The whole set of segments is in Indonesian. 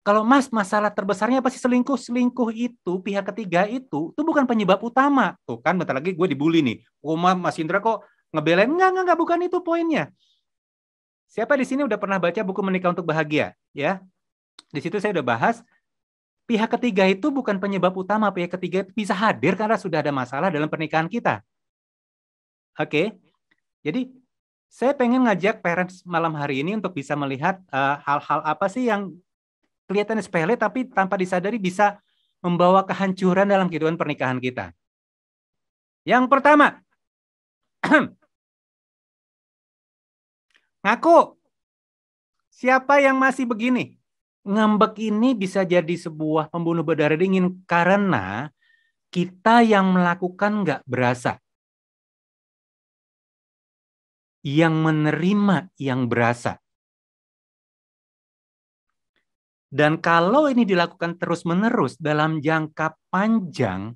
Kalau Mas, masalah terbesarnya pasti selingkuh. Selingkuh itu, pihak ketiga itu bukan penyebab utama. Tuh kan, bentar lagi gue dibully nih. Oh, Mas Indra kok ngebelain? Enggak, bukan itu poinnya. Siapa di sini udah pernah baca buku Menikah untuk Bahagia? Ya, di situ saya udah bahas, pihak ketiga itu bukan penyebab utama. Pihak ketiga itu bisa hadir karena sudah ada masalah dalam pernikahan kita. Oke, jadi saya pengen ngajak parents malam hari ini untuk bisa melihat hal-hal apa sih yang kelihatan sepele tapi tanpa disadari bisa membawa kehancuran dalam kehidupan pernikahan kita. Yang pertama, ngaku. Siapa yang masih begini? Ngambek ini bisa jadi sebuah pembunuh berdarah dingin karena kita yang melakukan nggak berasa. Yang menerima yang berasa. Dan kalau ini dilakukan terus-menerus dalam jangka panjang,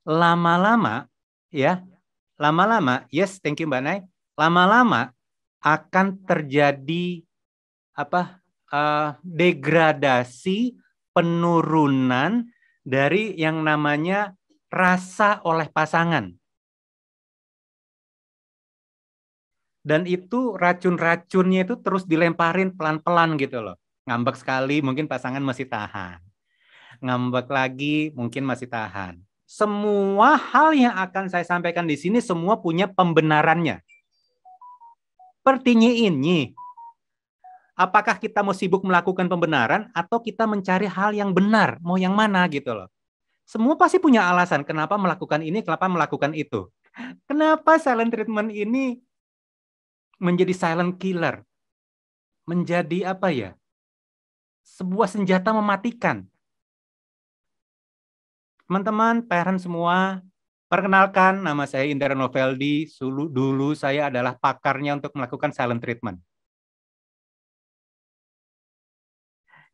lama-lama, ya, lama-lama, yes, thank you Mbak Nay, lama-lama akan terjadi degradasi, penurunan dari yang namanya rasa oleh pasangan. Dan itu racun-racunnya itu terus dilemparin pelan-pelan gitu loh. Ngambek sekali mungkin pasangan masih tahan. Ngambek lagi mungkin masih tahan. Semua hal yang akan saya sampaikan di sini semua punya pembenarannya. Sepertinya ini, apakah kita mau sibuk melakukan pembenaran atau kita mencari hal yang benar, mau yang mana gitu loh. Semua pasti punya alasan kenapa melakukan ini, kenapa melakukan itu. Kenapa silent treatment ini menjadi silent killer? Menjadi apa ya? Sebuah senjata mematikan. Teman-teman, parent semua, perkenalkan nama saya Indra Noveldi. Dulu saya adalah pakarnya untuk melakukan silent treatment.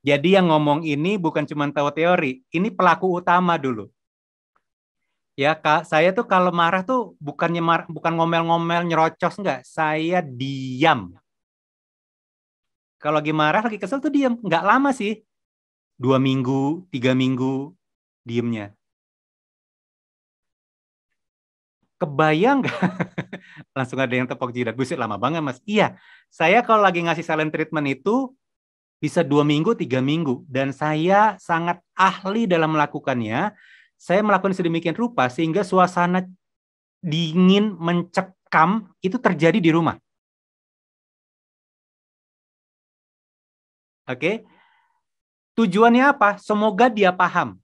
Jadi yang ngomong ini bukan cuma tahu teori, ini pelaku utama dulu. Ya Kak, saya tuh kalau marah tuh bukan ngomel-ngomel nyerocos enggak, saya diam. Kalau lagi marah, lagi kesel tuh diam, enggak lama sih, 2 minggu, 3 minggu diemnya. Kebayang nggak? Langsung ada yang tepok jidat, buset lama banget Mas. Iya, saya kalau lagi ngasih silent treatment itu bisa 2 minggu, 3 minggu, dan saya sangat ahli dalam melakukannya. Saya melakukan sedemikian rupa sehingga suasana dingin, mencekam itu terjadi di rumah. Oke, tujuannya apa? Semoga dia paham.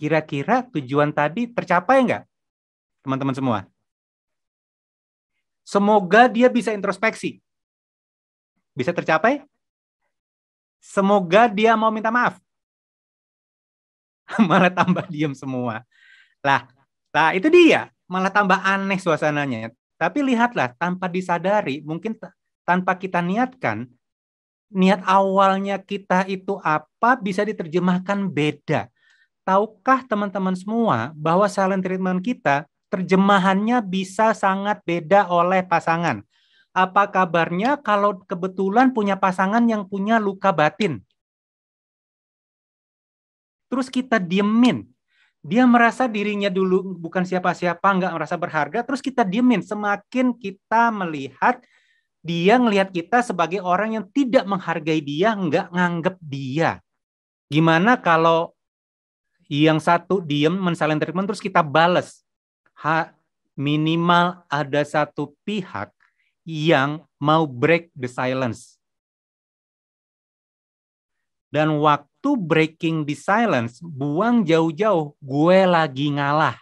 Kira-kira tujuan tadi tercapai nggak, teman-teman semua? Semoga dia bisa introspeksi. Bisa tercapai? Semoga dia mau minta maaf. Malah tambah diam semua. Lah itu dia. Malah tambah aneh suasananya. Tapi lihatlah, tanpa disadari, mungkin tanpa kita niatkan, niat awalnya kita itu apa bisa diterjemahkan beda. Tahukah teman-teman semua bahwa silent treatment kita terjemahannya bisa sangat beda oleh pasangan? Apa kabarnya kalau kebetulan punya pasangan yang punya luka batin? Terus kita diemin. Dia merasa dirinya dulu bukan siapa-siapa, nggak merasa berharga, terus kita diemin. Semakin kita melihat dia ngelihat kita sebagai orang yang tidak menghargai dia, nggak nganggep dia. Gimana kalau yang satu diem men-silent treatment terus kita bales? Minimal ada satu pihak yang mau break the silence. Dan waktu breaking the silence, buang jauh-jauh, gue lagi ngalah.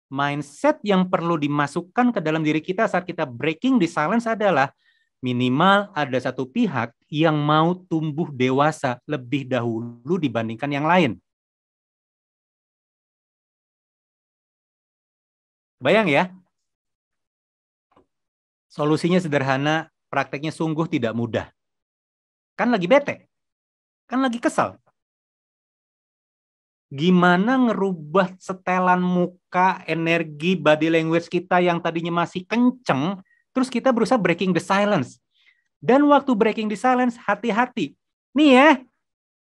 Mindset yang perlu dimasukkan ke dalam diri kita saat kita breaking the silence adalah minimal ada satu pihak yang mau tumbuh dewasa lebih dahulu dibandingkan yang lain. Bayang ya, solusinya sederhana, prakteknya sungguh tidak mudah. Kan lagi bete, kan lagi kesal. Gimana ngerubah setelan muka, energi, body language kita yang tadinya masih kenceng, terus kita berusaha breaking the silence. Dan waktu breaking the silence, hati-hati. Nih ya,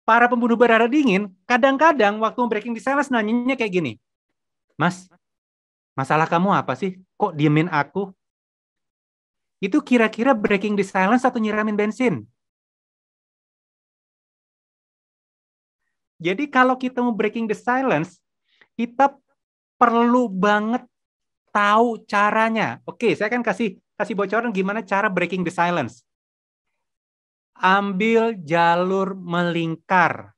para pembunuh berdarah dingin, kadang-kadang waktu breaking the silence nanyanya kayak gini. Mas, masalah kamu apa sih? Kok diemin aku? Itu kira-kira breaking the silence atau nyiramin bensin? Jadi kalau kita mau breaking the silence, kita perlu banget tahu caranya. Oke, saya akan kasih bocoran gimana cara breaking the silence. Ambil jalur melingkar.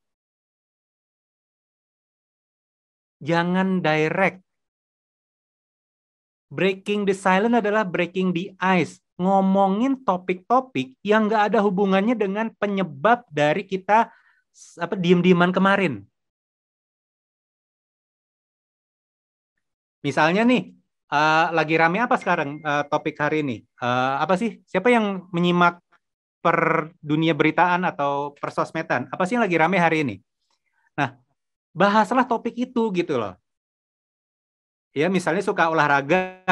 Jangan direct. Breaking the silence adalah breaking the ice. Ngomongin topik-topik yang nggak ada hubungannya dengan penyebab dari kita diem-dieman kemarin. Misalnya nih, lagi rame apa sekarang topik hari ini? Apa sih? Siapa yang menyimak per dunia beritaan atau per sosmedan? Apa sih yang lagi rame hari ini? Nah, bahaslah topik itu gitu loh. Ya, misalnya suka olahraga,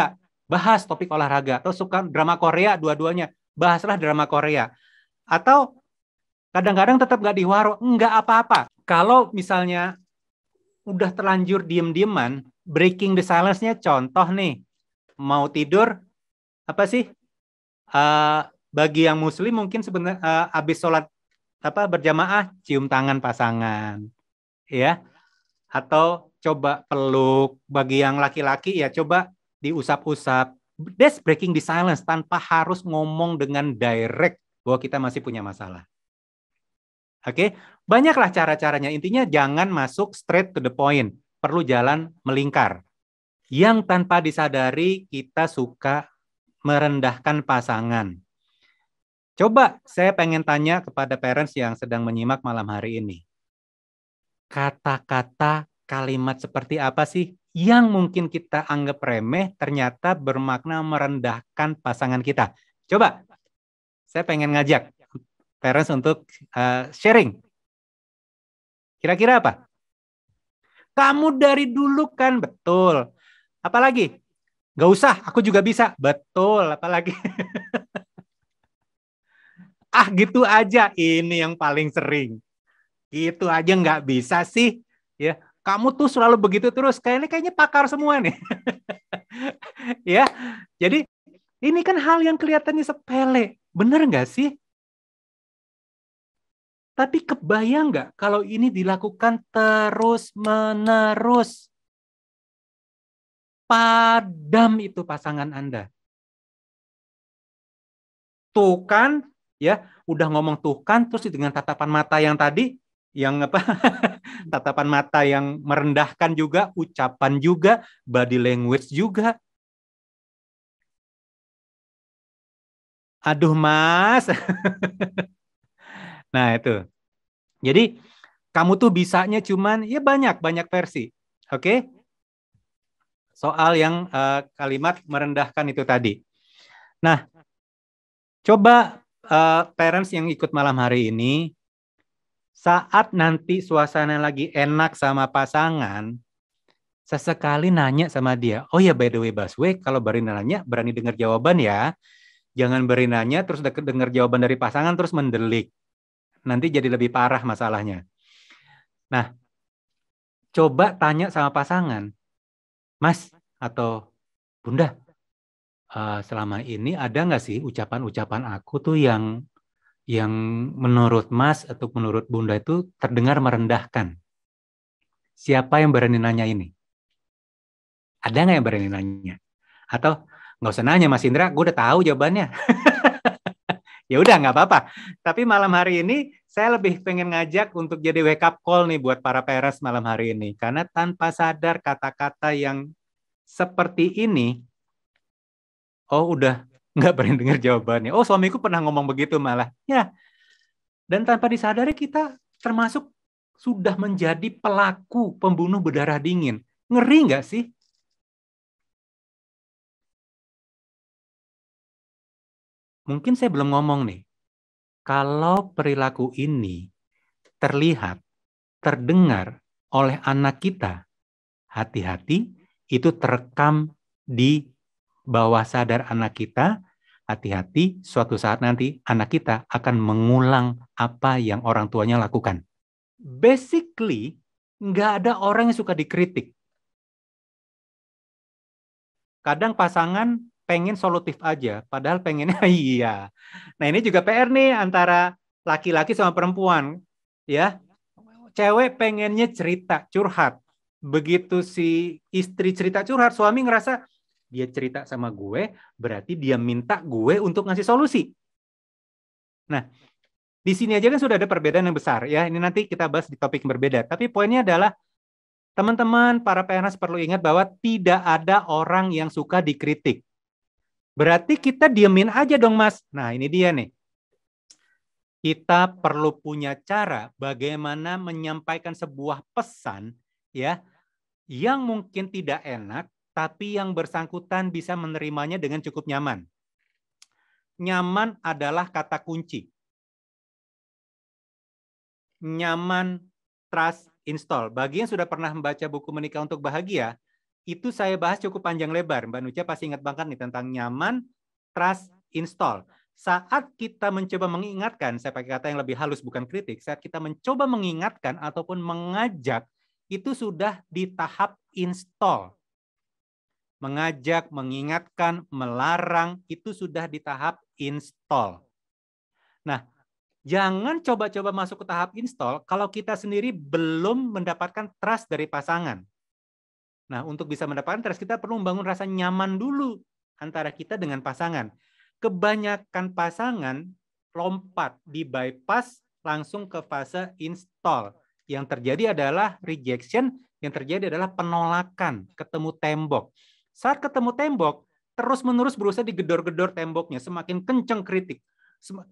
bahas topik olahraga. Atau suka drama Korea, dua-duanya, bahaslah drama Korea. Atau kadang-kadang tetap nggak diwaro, nggak apa-apa. Kalau misalnya udah terlanjur diem-dieman, breaking the silence-nya contoh nih, mau tidur, apa sih? Bagi yang muslim mungkin sebenarnya habis sholat berjamaah, cium tangan pasangan. Ya, atau coba peluk. Bagi yang laki-laki ya coba diusap-usap. That's breaking the silence tanpa harus ngomong dengan direct bahwa kita masih punya masalah. Oke, banyaklah cara-caranya. Intinya jangan masuk straight to the point. Perlu jalan melingkar. Yang tanpa disadari kita suka merendahkan pasangan. Coba saya pengen tanya kepada parents yang sedang menyimak malam hari ini. Kata-kata, kalimat seperti apa sih yang mungkin kita anggap remeh ternyata bermakna merendahkan pasangan kita? Coba, saya pengen ngajak parents untuk sharing. Kira-kira apa? Kamu dari dulu kan, betul. Apalagi? Gak usah, aku juga bisa. Betul, apalagi? Ah, gitu aja. Ini yang paling sering. Gitu aja nggak bisa sih. Ya, kamu tuh selalu begitu terus. Kayaknya pakar semua nih. Ya, jadi ini kan hal yang kelihatannya sepele. Bener nggak sih? Tapi kebayang nggak kalau ini dilakukan terus-menerus? Padam itu pasangan Anda. Tuh kan, ya, udah ngomong tuh kan, terus dengan tatapan mata yang tadi, yang apa, tatapan mata yang merendahkan juga, ucapan juga, body language juga. Aduh mas. Nah itu. Jadi kamu tuh bisanya cuman ya banyak versi. Oke? Soal yang kalimat merendahkan itu tadi. Nah, coba parents yang ikut malam hari ini saat nanti suasana lagi enak sama pasangan, sesekali nanya sama dia, oh ya by the way Baswe, kalau berani nanya berani dengar jawaban ya. Jangan berani nanya terus dengar jawaban dari pasangan terus mendelik. Nanti jadi lebih parah masalahnya. Nah, coba tanya sama pasangan, Mas atau Bunda, selama ini ada nggak sih ucapan-ucapan aku tuh yang menurut Mas atau menurut Bunda itu terdengar merendahkan? Siapa yang berani nanya ini? Ada nggak yang berani nanya? Atau nggak usah nanya Mas Indra, gue udah tahu jawabannya. Ya udah nggak apa-apa. Tapi malam hari ini saya lebih pengen ngajak untuk jadi wake up call nih buat para parents malam hari ini. Karena tanpa sadar kata-kata yang seperti ini, oh udah nggak berani dengar jawabannya. Oh suamiku pernah ngomong begitu malah. Ya, dan tanpa disadari kita termasuk sudah menjadi pelaku pembunuh berdarah dingin. Ngeri nggak sih? Mungkin saya belum ngomong nih. Kalau perilaku ini terlihat, terdengar oleh anak kita, hati-hati itu terekam di bawah sadar anak kita, hati-hati suatu saat nanti anak kita akan mengulang apa yang orang tuanya lakukan. Basically, nggak ada orang yang suka dikritik. Kadang pasangan pengen solutif aja, padahal pengennya iya. Nah ini juga PR nih antara laki-laki sama perempuan. Ya, cewek pengennya cerita, curhat. Begitu si istri cerita curhat, suami ngerasa dia cerita sama gue, berarti dia minta gue untuk ngasih solusi. Nah, di sini aja kan sudah ada perbedaan yang besar ya. Ini nanti kita bahas di topik yang berbeda. Tapi poinnya adalah teman-teman, para parents perlu ingat bahwa tidak ada orang yang suka dikritik. Berarti kita diemin aja dong, Mas. Nah, ini dia nih. Kita perlu punya cara bagaimana menyampaikan sebuah pesan ya yang mungkin tidak enak tapi yang bersangkutan bisa menerimanya dengan cukup nyaman. Nyaman adalah kata kunci. Nyaman, trust, install. Bagi yang sudah pernah membaca buku Menikah untuk Bahagia, itu saya bahas cukup panjang lebar. Mbak Nucha pasti ingat banget nih tentang nyaman, trust, install. Saat kita mencoba mengingatkan, saya pakai kata yang lebih halus bukan kritik, saat kita mencoba mengingatkan ataupun mengajak, itu sudah di tahap install. Mengajak, mengingatkan, melarang, itu sudah di tahap install. Nah, jangan coba-coba masuk ke tahap install kalau kita sendiri belum mendapatkan trust dari pasangan. Nah, untuk bisa mendapatkan trust, kita perlu membangun rasa nyaman dulu antara kita dengan pasangan. Kebanyakan pasangan lompat di bypass langsung ke fase install. Yang terjadi adalah rejection, yang terjadi adalah penolakan, ketemu tembok. Saat ketemu tembok, terus-menerus berusaha digedor-gedor temboknya, semakin kenceng kritik.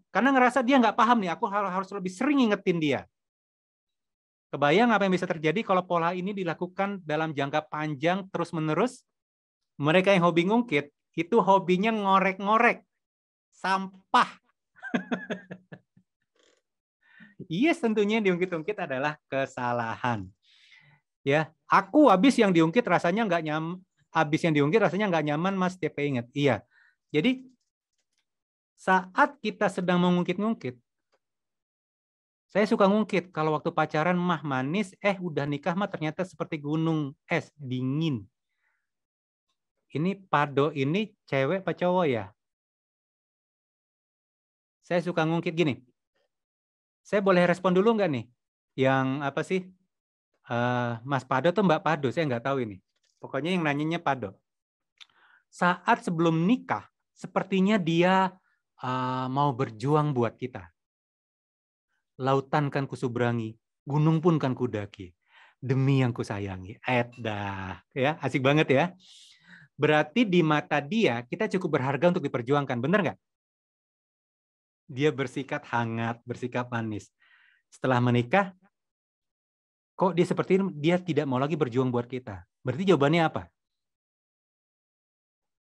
Karena ngerasa dia nggak paham nih, aku harus lebih sering ingetin dia. Kebayang apa yang bisa terjadi kalau pola ini dilakukan dalam jangka panjang terus-menerus? Mereka yang hobi ngungkit, itu hobinya ngorek-ngorek. Sampah. Yes, tentunya diungkit-ungkit adalah kesalahan. Ya, aku habis yang diungkit rasanya nggak nyaman. Habis yang diungkit rasanya nggak nyaman, Mas. TP ingat. Iya. Jadi saat kita sedang mengungkit-ngungkit, saya suka ngungkit kalau waktu pacaran mah manis, udah nikah mah ternyata seperti gunung es dingin. Ini Pado ini cewek apa cowok ya? Saya suka ngungkit gini. Saya boleh respon dulu nggak nih? Yang apa sih? Mas Pado tuh Mbak Pado, saya nggak tahu ini. Pokoknya yang nanyanya Pado. Saat sebelum nikah, sepertinya dia mau berjuang buat kita. Lautan kan kuseberangi, gunung pun kan kudaki. Demi yang kusayangi. Dah, ya, asik banget ya. Berarti di mata dia, kita cukup berharga untuk diperjuangkan. Benar nggak? Dia bersikap hangat, bersikap manis. Setelah menikah, kok dia seperti ini, dia tidak mau lagi berjuang buat kita. Berarti jawabannya apa?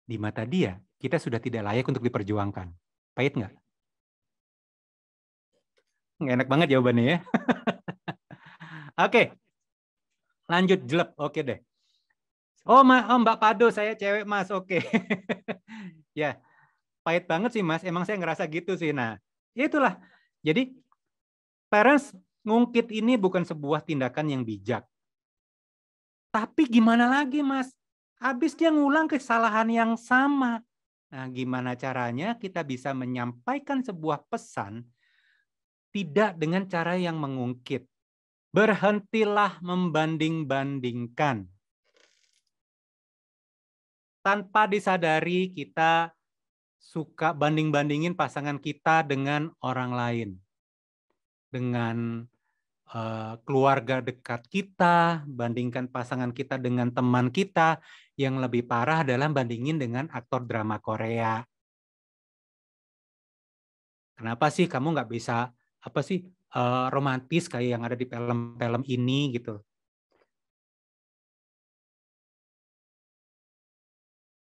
Di mata dia, kita sudah tidak layak untuk diperjuangkan. Pahit nggak? Nggak enak banget jawabannya ya. Oke, lanjut jelek. Oke deh. Oh, Mbak Pado, saya cewek Mas. Oke. Ya, pahit banget sih Mas. Emang saya ngerasa gitu sih. Nah, ya itulah. Jadi, parents ngungkit ini bukan sebuah tindakan yang bijak. Tapi gimana lagi Mas? Habis dia ngulang kesalahan yang sama. Nah, gimana caranya kita bisa menyampaikan sebuah pesan tidak dengan cara yang mengungkit. Berhentilah membanding-bandingkan. Tanpa disadari kita suka banding-bandingin pasangan kita dengan orang lain. Dengan keluarga dekat kita, bandingkan pasangan kita dengan teman kita. Yang lebih parah adalah bandingin dengan aktor drama Korea. Kenapa sih kamu nggak bisa romantis kayak yang ada di film-film ini gitu?